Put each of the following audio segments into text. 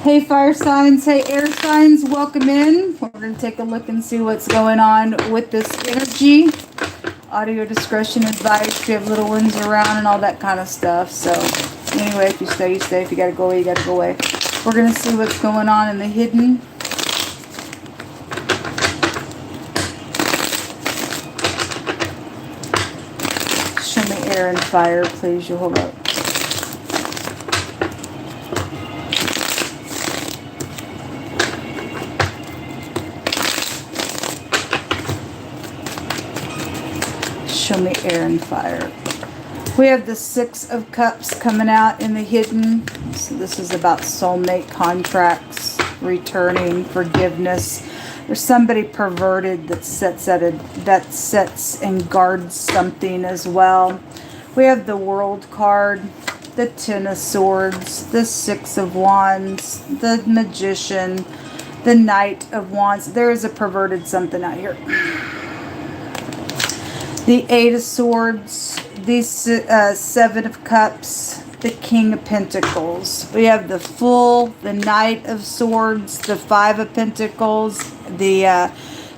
Hey fire signs, hey air signs, welcome in. We're going to take a look and see what's going on with this energy. Audio discretion advised if you have little ones around and all that kind of stuff. So anyway, if you stay, you stay. If you got to go away, you got to go away. We're going to see what's going on in the hidden. Show me air and fire, please. You'll hold up. Show me air and fire. We have the Six of Cups coming out in the hidden. So this is about soulmate contracts, returning, forgiveness. There's somebody perverted that sets and guards something as well. We have the World card, the Ten of Swords, the Six of Wands, the Magician, the Knight of Wands. There is a perverted something out here. The Eight of Swords, the Seven of Cups, the King of Pentacles. We have the Fool, the Knight of Swords, the Five of Pentacles, the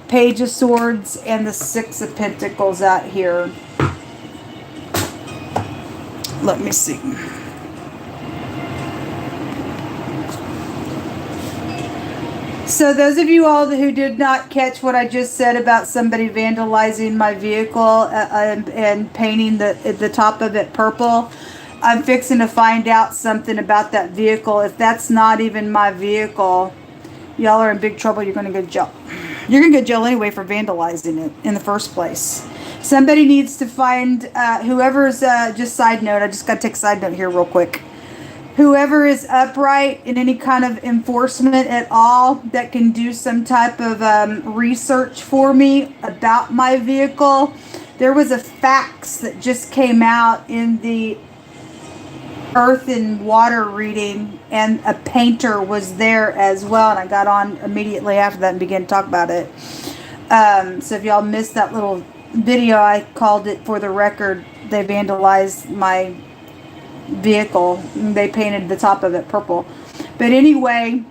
Page of Swords, and the Six of Pentacles out here. Let me see. So those of you all who did not catch what I just said about somebody vandalizing my vehicle and painting the top of it purple, I'm fixing to find out something about that vehicle. If that's not even my vehicle, y'all are in big trouble. You're going to go to jail. You're going to go to jail anyway for vandalizing it in the first place. Somebody needs to find whoever's, just side note, I just got to take a side note here real quick. Whoever is upright in any kind of enforcement at all that can do some type of research for me about my vehicle. There was a fax that just came out in the earth and water reading, and a painter was there as well, and I got on immediately after that and began to talk about it. So if y'all missed that little video, I called it For the Record. They vandalized my vehicle. They painted the top of it purple. But anyway,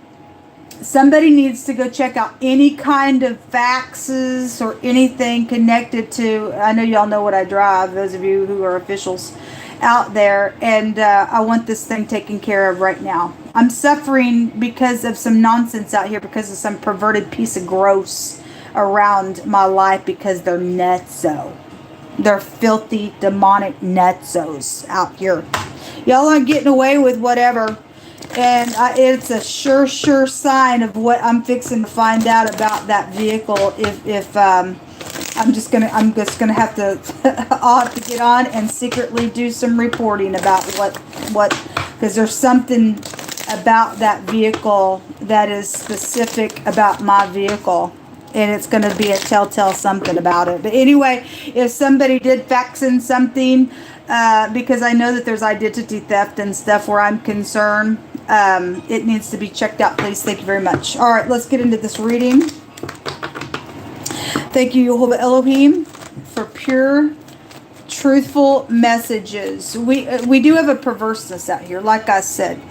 somebody needs to go check out any kind of faxes or anything connected to, I know y'all know what I drive, those of you who are officials out there, and I want this thing taken care of right now. I'm suffering because of some nonsense out here, because of some perverted piece of gross around my life, because they're nutso. They're filthy, demonic nutsos out here. Y'all aren't getting away with whatever. And it's a sure sign of what I'm fixing to find out about that vehicle. If I'm just gonna have to I'll have to get on and secretly do some reporting about what because there's something about that vehicle that is specific about my vehicle. And it's going to be a telltale something about it. But anyway, if somebody did fax in something, because I know that there's identity theft and stuff where I'm concerned, it needs to be checked out, please. Thank you very much. All right, let's get into this reading. Thank you, Yehovah Elohim, for pure, truthful messages. We do have a perverseness out here, like I said.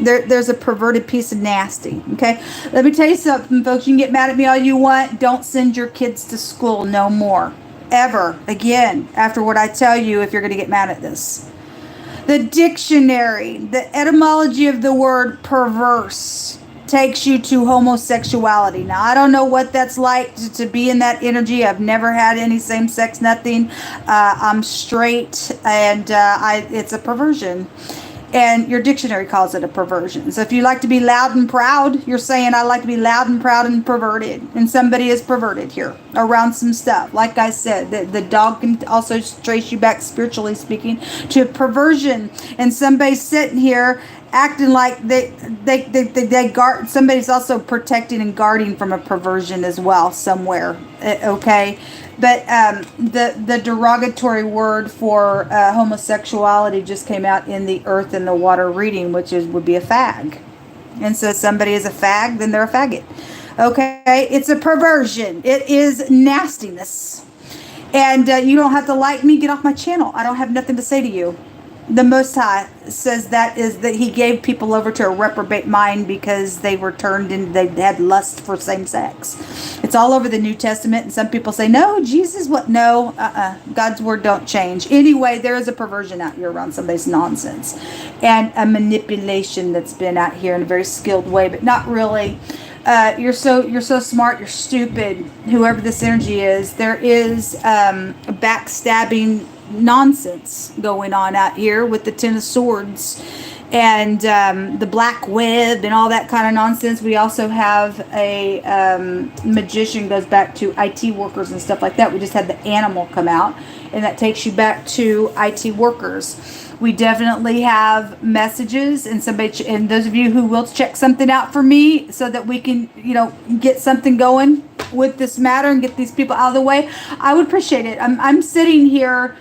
There's a perverted piece of nasty, okay? Let me tell you something, folks. You can get mad at me all you want. Don't send your kids to school no more. Ever. Again, after what I tell you, if you're going to get mad at this. The dictionary, the etymology of the word perverse takes you to homosexuality. Now, I don't know what that's like to be in that energy. I've never had any same-sex nothing. I'm straight, and it's a perversion. And your dictionary calls it a perversion. So if you like to be loud and proud, you're saying I like to be loud and proud and perverted. And somebody is perverted here around some stuff. Like I said, the dog can also trace you back, spiritually speaking, to perversion. And somebody's sitting here acting like they guard. Somebody's also protecting and guarding from a perversion as well somewhere. Okay. But the derogatory word for homosexuality just came out in the earth and the water reading, which would be a fag. And so if somebody is a fag, then they're a faggot. Okay? It's a perversion. It is nastiness. And you don't have to like me. Get off my channel. I don't have nothing to say to you. The Most High says that is that he gave people over to a reprobate mind because they were turned and they had lust for same sex. It's all over the New Testament, and some people say, no, Jesus, what? No, God's word don't change. Anyway, there is a perversion out here around somebody's nonsense and a manipulation that's been out here in a very skilled way, but not really. You're so smart, you're stupid, whoever this energy is. There is backstabbing nonsense going on out here with the Ten of Swords and the black web and all that kind of nonsense. We also have a magician, goes back to IT workers and stuff like that. We just had the animal come out, and that takes you back to IT workers. We definitely have messages, and somebody, and those of you who will check something out for me so that we can, get something going with this matter and get these people out of the way, I would appreciate it. I'm sitting here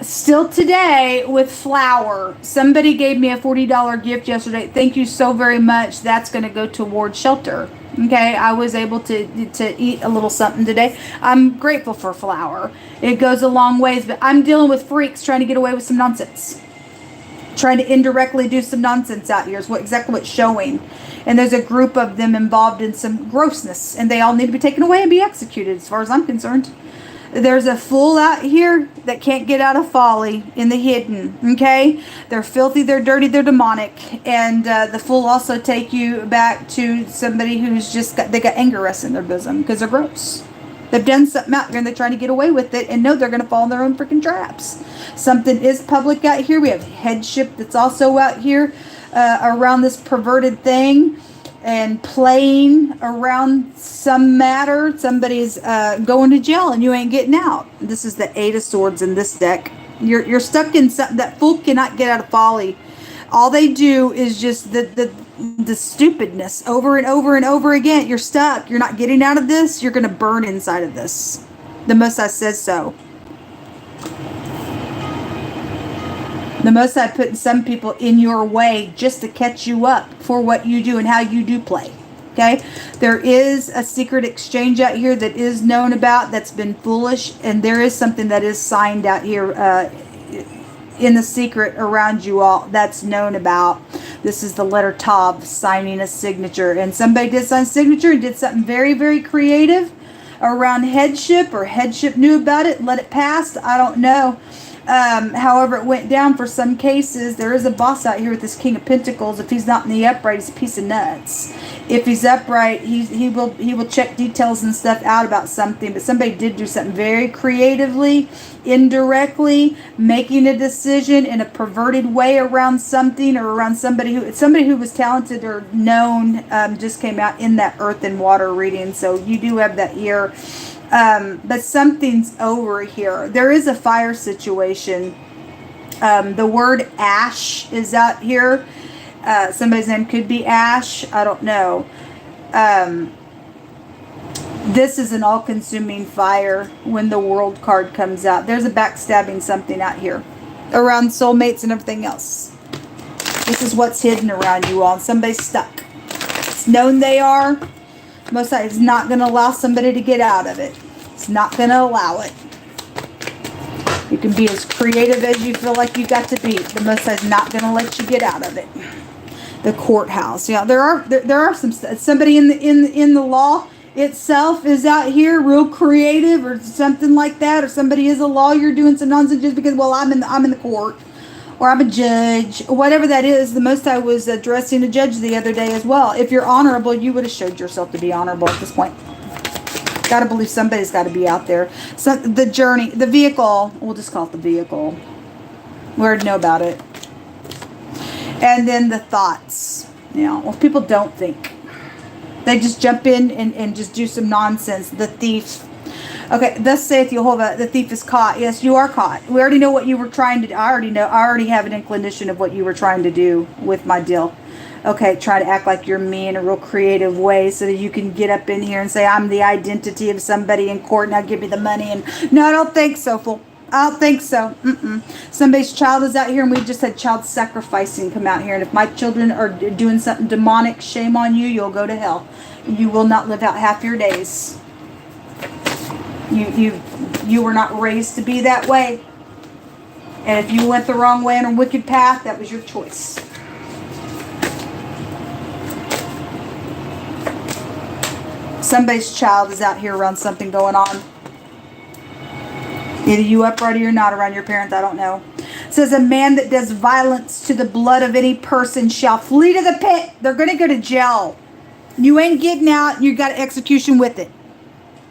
still today with flour. Somebody gave me a $40 gift yesterday. Thank you so very much. That's going to go towards shelter. Okay, I was able to eat a little something today. I'm grateful for flour. It goes a long ways, but I'm dealing with freaks trying to get away with some nonsense. Trying to indirectly do some nonsense out here is exactly what's showing. And there's a group of them involved in some grossness, and they all need to be taken away and be executed as far as I'm concerned. There's a fool out here that can't get out of folly in the hidden, okay? They're filthy, they're dirty, they're demonic. And the fool also take you back to somebody who's they got anger rest in their bosom because they're gross. They've done something out here and they're trying to get away with it and know they're going to fall in their own freaking traps. Something is public out here. We have headship that's also out here around this perverted thing. And playing around some matter. Somebody's going to jail and you ain't getting out. This is the Eight of Swords in this deck. You're stuck in something. That fool cannot get out of folly. All they do is just the stupidness over and over and over again. You're stuck. You're not getting out of this. You're going to burn inside of this. The Most High says so. The Most High putting some people in your way just to catch you up for what you do and how you do play. Okay? There is a secret exchange out here that is known about that's been foolish, and there is something that is signed out here in the secret around you all that's known about. This is the letter Tav, signing a signature. And somebody did sign a signature and did something very, very creative around headship, or headship knew about it and let it pass. I don't know. However it went down for some cases. There is a boss out here with this King of Pentacles. If he's not in the upright, he's a piece of nuts. If he's upright, he will check details and stuff out about something. But somebody did do something very creatively, indirectly, making a decision in a perverted way around something, or around somebody who was talented or known. Just came out in that earth and water reading. So you do have that here. But something's over here. There is a fire situation. The word ash is out here. Somebody's name could be Ash. I don't know. This is an all-consuming fire when the world card comes out. There's a backstabbing something out here around soulmates and everything else. This is what's hidden around you all. And somebody's stuck. It's known they are. Most High is not going to allow somebody to get out of it. It's not going to allow it. You can be as creative as you feel like you got to be. The Most High is not going to let you get out of it. The courthouse. Yeah, there are some somebody in the law itself is out here real creative or something like that, or somebody is a lawyer doing some nonsense just because, well, I'm in the court, or I'm a judge, whatever that is. The Most High was addressing a judge the other day as well. If you're honorable, you would have showed yourself to be honorable at this point. Got to believe somebody's got to be out there. So the journey, the vehicle, we'll just call it the vehicle. We already know about it. And then the thoughts. Well, people don't think. They just jump in and just do some nonsense. The thief. Okay, thus saith Jehovah, the thief is caught. Yes, you are caught. We already know what you were trying to do. I already have an inclination of what you were trying to do with my deal. Okay, try to act like you're me in a real creative way so that you can get up in here and say, I'm the identity of somebody in court, now give me the money. And no, I don't think so, fool. I don't think so. Somebody's child is out here, and we just had child sacrificing come out here. And if my children are doing something demonic, shame on you, you'll go to hell. You will not live out half your days. You were not raised to be that way. And if you went the wrong way on a wicked path, that was your choice. Somebody's child is out here around something going on. Either you upright or you're not around your parents. I don't know. It says, a man that does violence to the blood of any person shall flee to the pit. They're going to go to jail. You ain't getting out. You got execution with it.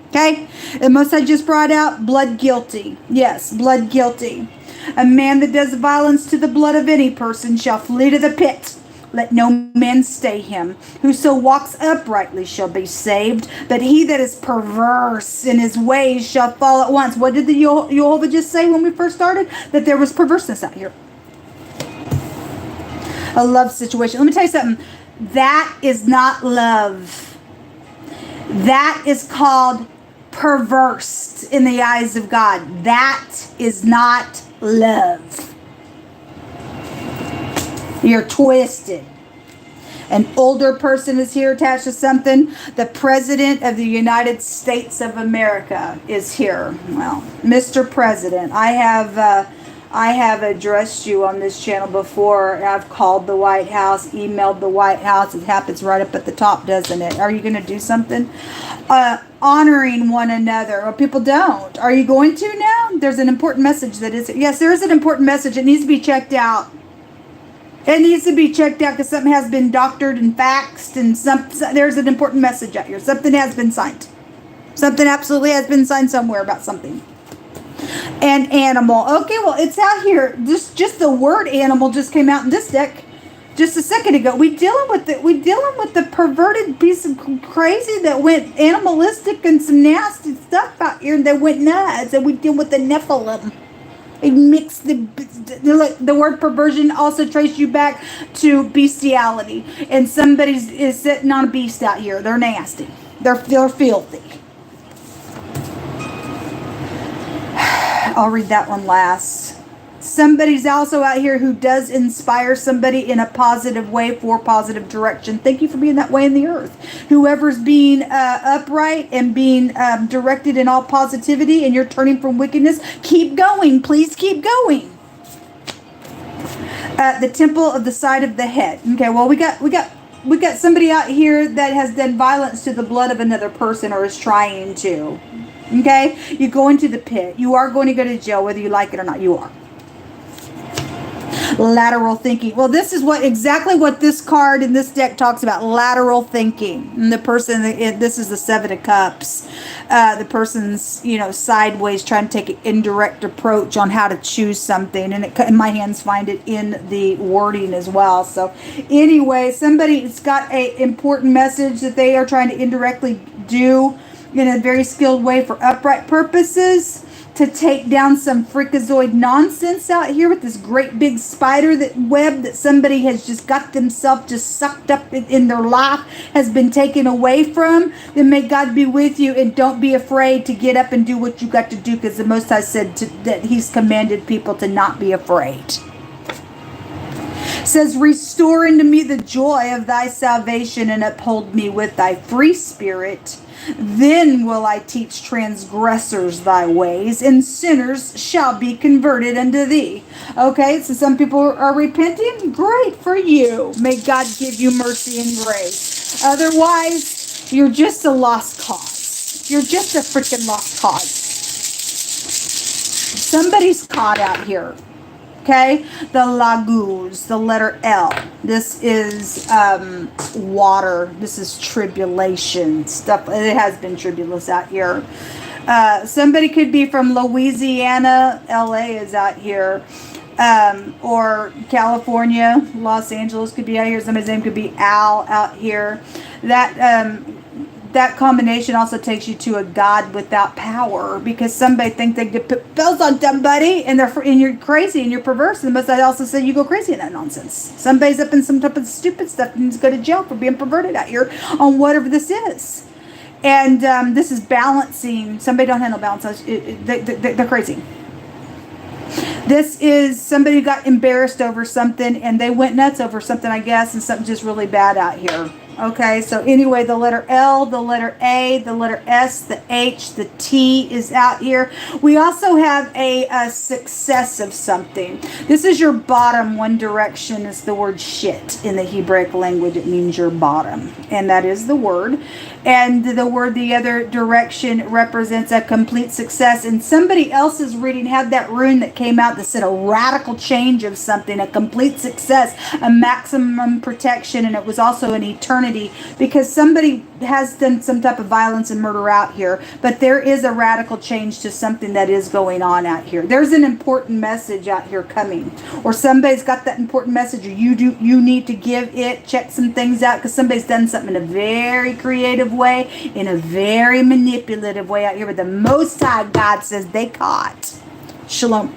Okay? The Most High just brought out blood guilty. Yes, blood guilty. A man that does violence to the blood of any person shall flee to the pit. Let no man stay him. Whoso walks uprightly shall be saved, but he that is perverse in his ways shall fall at once. What did the Jehovah just say when we first started? That there was perverseness out here. A love situation. Let me tell you something. That is not love. That is called perverse in the eyes of God. That is not love. You're twisted. An older person is here attached to something. The President of the United States of America is here. Well, Mr. President, I have addressed you on this channel before. I've called the White House, emailed the White House. It happens right up at the top, doesn't it? Are you going to do something? Honoring one another. Well, people don't. Are you going to now? There's an important message that is. Yes, there is an important message. It needs to be checked out. It needs to be checked out because something has been doctored and faxed, and there's an important message out here. Something has been signed. Something absolutely has been signed somewhere about something. An animal. Okay, well, it's out here. Just the word animal just came out in this deck just a second ago. We dealing with the perverted piece of crazy that went animalistic and some nasty stuff out here, and they went nuts. And we deal with the Nephilim. It mixed the word perversion also traces you back to bestiality, and somebody is sitting on a beast out here. They're nasty. They're filthy. I'll read that one last. Somebody's also out here who does inspire somebody in a positive way for positive direction. Thank you for being that way in the earth. Whoever's being upright and being directed in all positivity, and you're turning from wickedness, keep going. Please keep going. The temple of the side of the head. Okay, well, we got somebody out here that has done violence to the blood of another person or is trying to. Okay, you go into the pit. You are going to go to jail whether you like it or not. You are. Lateral thinking. Well, this is exactly what this card in this deck talks about. Lateral thinking. And the person, this is the Seven of Cups. The person's, sideways trying to take an indirect approach on how to choose something. And my hands find it in the wording as well. So anyway, somebody's got an important message that they are trying to indirectly do in a very skilled way for upright purposes, to take down some freakazoid nonsense out here with this great big spider web that somebody has just got themselves just sucked up in their life, has been taken away from. Then may God be with you, and don't be afraid to get up and do what you got to do, because the Most High said that He's commanded people to not be afraid. It says, restore unto me the joy of thy salvation, and uphold me with thy free spirit. Then will I teach transgressors thy ways, and sinners shall be converted unto thee. Okay, so some people are repenting. Great for you. May God give you mercy and grace. Otherwise, you're just a lost cause. You're just a freaking lost cause. Somebody's caught out here. Okay, the Laguz, the letter L. This is water. This is tribulation stuff. It has been tribulous out here. Somebody could be from Louisiana. LA is out here. Or California. Los Angeles could be out here. Somebody's name could be Al out here. That combination also takes you to a God without power, because somebody thinks they could put spells on somebody, and you're crazy and you're perverse. And the Most High also said you go crazy in that nonsense. Somebody's up in some type of stupid stuff and needs to go to jail for being perverted out here on whatever this is. And this is balancing. Somebody don't handle balance. They're crazy. This is somebody who got embarrassed over something, and they went nuts over something, I guess, and something just really bad out here. Okay, so anyway, the letter L, the letter A, the letter S, the H, the T is out here. We also have a success of something. This is your bottom. One direction is the word shit in the Hebraic language. It means your bottom, and that is the word. And the word the other direction represents a complete success. And somebody else's reading had that rune that came out that said a radical change of something, a complete success, a maximum protection, and it was also an eternity, because somebody has done some type of violence and murder out here, but there is a radical change to something that is going on out here. There's an important message out here coming, or somebody's got that important message, or you need to give it. Check some things out, because somebody's done something in a very creative way, in a very manipulative way out here, but the Most High God says they caught. Shalom.